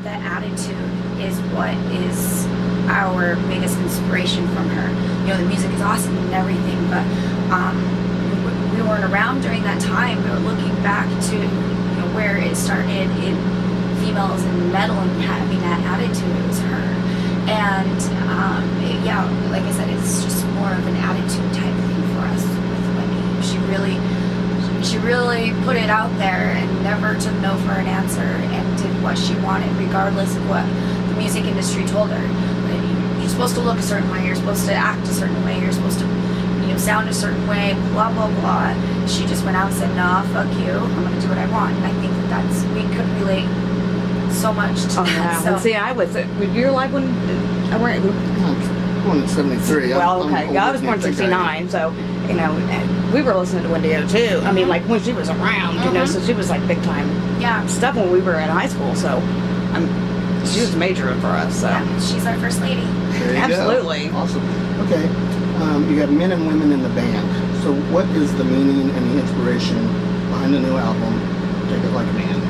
that attitude is what is our biggest inspiration from her. You know, the music is awesome and everything, but we weren't around during that time. We were looking back to, you know, where it started in females in metal and having that attitude. It was her. And yeah, like I said, it's just more of an attitude type thing for us with Wendy. She really put it out there and never took no for an answer and did what she wanted, regardless of what the music industry told her. You're supposed to look a certain way, you're supposed to act a certain way, you're supposed to, you know, sound a certain way, blah, blah, blah. She just went out and said, nah, fuck you, I'm going to do what I want. And I think that's, we could relate so much to that. Yeah. So, see, I was, you're like when, I went, born in 73. well, okay, I was born in 69, so, you know, we were listening to Wendy O too. I mean, like when she was around, you know, so she was like big time stuff when we were in high school, so she was major for us. So. Yeah, she's our first lady. There you Absolutely. Go. Awesome. Okay, you got men and women in the band. So what is the meaning and the inspiration behind the new album, Take It Like a Man?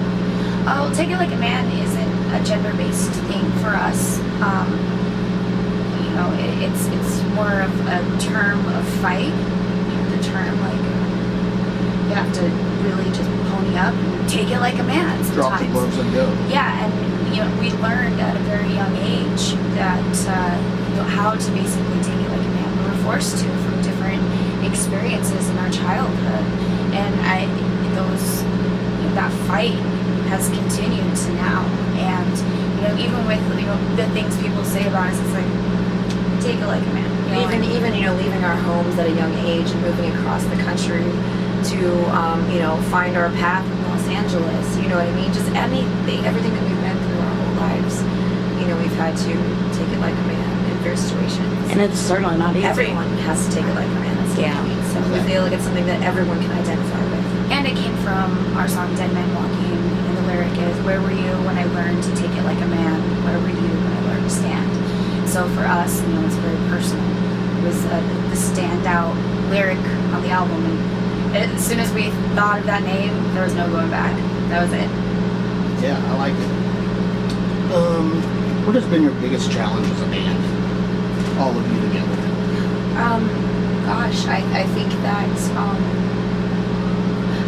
Oh, Take It Like a Man isn't a gender-based thing for us. You know, it's more of a term of fight. The term, like, you have to really just pony up and take it like a man sometimes. Drop the gloves and go. Yeah, and you know, we learned at a very young age that you know, how to basically take it like a man. We were forced to from different experiences in our childhood, and that fight has continued to now. And you know, even with, you know, the things people say about us, it's like, take it like a man. You know, even you know, leaving our homes at a young age and moving across the country to you know, find our path in Los Angeles. You know what I mean? Just everything that we've been through our whole lives. You know, we've had to take it like a man in various situations. And it's certainly not easy. Everyone has to take it like a man. That's what I mean. So we feel like it's something that everyone can identify with. And it came from our song Dead Men Walking, and the lyric is, where were you when I learned to take it like a man? Where were you when I learned to stand? So for us, you know, it's very personal. It was the standout lyric on the album. And as soon as we thought of that name, there was no going back. That was it. Yeah, I like it. What has been your biggest challenge as a band? All of you together. Gosh, I think that,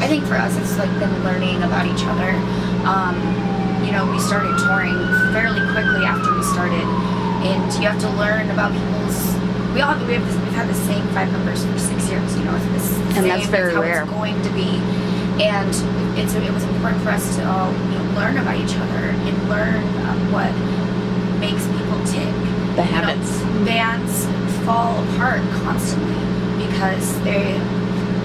I think for us it's like been learning about each other. You know, we started touring fairly quickly after we started, and you have to learn about people's, we've had the same 5 members for 6 years, you know, it's the same, that's very how rare. it's going to be. And it was important for us to all, you know, learn about each other and learn what makes people tick. The habits. You know, bands fall apart constantly because they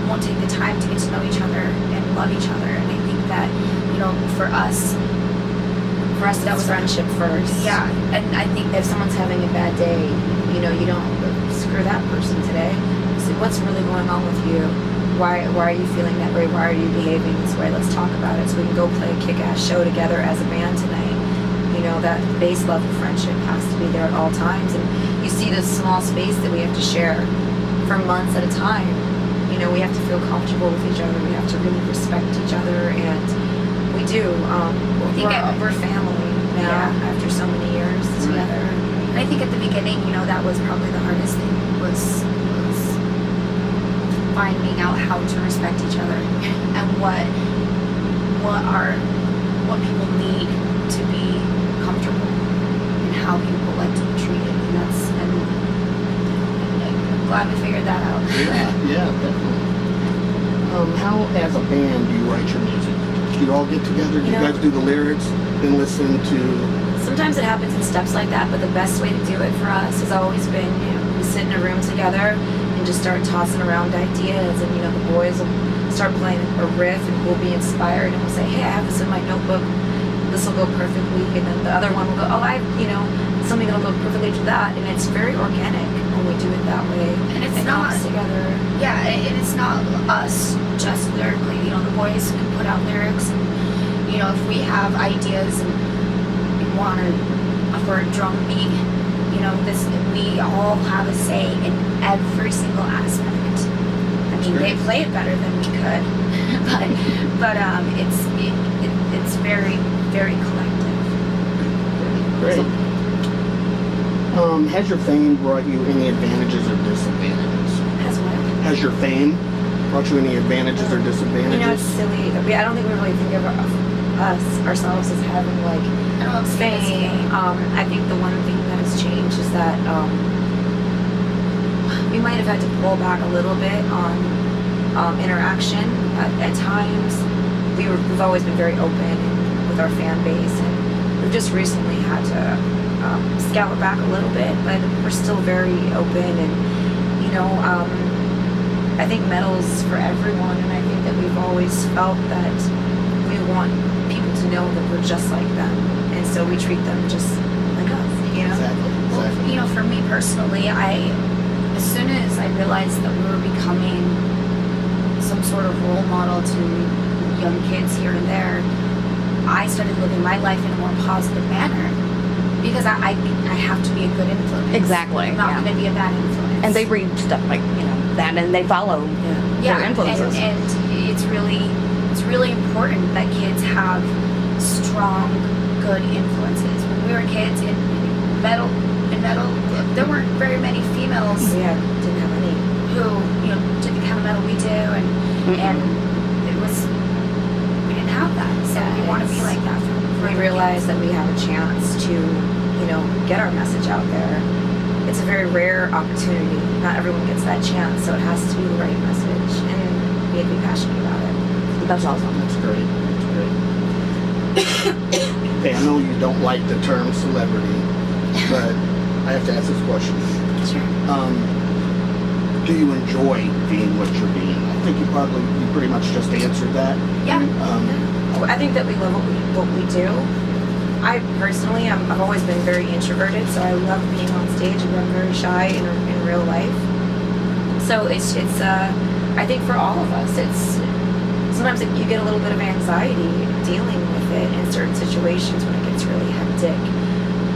won't take the time to get to know each other and love each other. And I think that, you know, for us that was friendship first. Yeah, and I think If someone's having a bad day, you know, you don't screw that person today. So what's really going on with you? Why are you feeling that way? Why are you behaving this way? Let's talk about it so we can go play a kick-ass show together as a band tonight. You know, that base level friendship has to be there at all times. And you see this small space that we have to share for months at a time. You know, we have to feel comfortable with each other. We have to really respect each other, and we do. We're family now after so many years together. And I think at the beginning, you know, that was probably the hardest thing, was finding out how to respect each other and what people need to be comfortable and how people like to be treated. And I'm glad we figured that out. Yeah, definitely. How, as a band, do you write your music? Do you all get together? Do you guys do the lyrics and listen to? Sometimes it happens in steps like that, but the best way to do it for us has always been, you know, we sit in a room together and just start tossing around ideas, and, you know, the boys will start playing a riff and we'll be inspired and we'll say, hey, I have this in my notebook, this will go perfectly, and then the other one will go, oh, you know, something that'll go perfectly to that, and it's very organic when we do it that way. And it's not comes together. Yeah, and it's not us just lyrically. You know, the boys can put out lyrics, and, you know, if we have ideas and we want for a drum beat, you know, we all have a say in every single aspect. I mean, they play it better than we could, but it's very, very collective. Great. Has your fame brought you any advantages or disadvantages? Has what? Has your fame brought you any advantages or disadvantages? You know, it's silly. I don't think we really think of ourselves as having like fame. I think the one thing that has changed is that we might have had to pull back a little bit on interaction at times. We've always been very open with our fan base, and we've just recently had to scale it back a little bit, but we're still very open. And you know, I think metal's for everyone, and I think that we've always felt that we want people to know that we're just like them, and so we treat them just like us. You know, Exactly. Well, you know, for me personally, as soon as I realized that we were becoming some sort of role model to young kids here and there, I started living my life in a more positive manner, because I have to be a good influence. Exactly. I'm not going to be a bad influence. And they read stuff like, you know, that, and they follow their influences. And it's really important that kids have strong, good influences. When we were kids in metal, there weren't very many females. Yeah, didn't have any. Who, you know, did the kind of metal we do, and it was, we didn't have that. So we want to be like that. We realize that we have a chance to, you know, get our message out there. It's a very rare opportunity. Not everyone gets that chance, so it has to be the right message, and we have to be passionate about it. That's awesome. That's great. That's great. Okay, I know you don't like the term celebrity, but I have to ask this question. Sure. Do you enjoy being what you're being? I think you pretty much just answered that. Yeah. I think that we love what we do. I personally, I've always been very introverted, so I love being on stage, and I'm very shy in real life. So it's I think for all of us, it's sometimes you get a little bit of anxiety dealing with it in certain situations when it gets really hectic.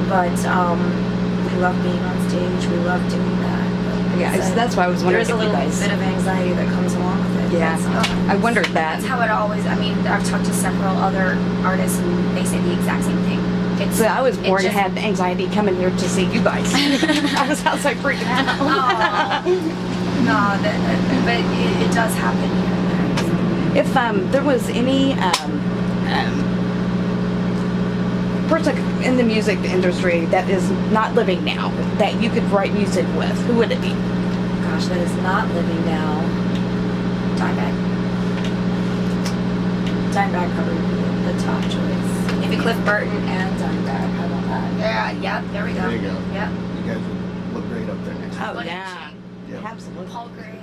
But we love being on stage. We love doing that. Yeah, that's why I was wondering if there's a you little guys. bit of anxiety that comes along with it. Yeah, I wondered that. That's how it always. I mean, I've talked to several other artists, and they say the exact same thing. So I was born to have anxiety coming here to see you guys. I was outside freaking out. No, but it does happen here and there. If there was any person in the music industry that is not living now that you could write music with, who would it be? Gosh, that is not living now. Dimebag probably would be the top choice. Maybe Cliff Burton and Dimebag. How about that? Yeah, there we go. There you go. Yeah. You guys would look great up there next time. Oh, yeah. Yep. Absolutely. Paul Gray.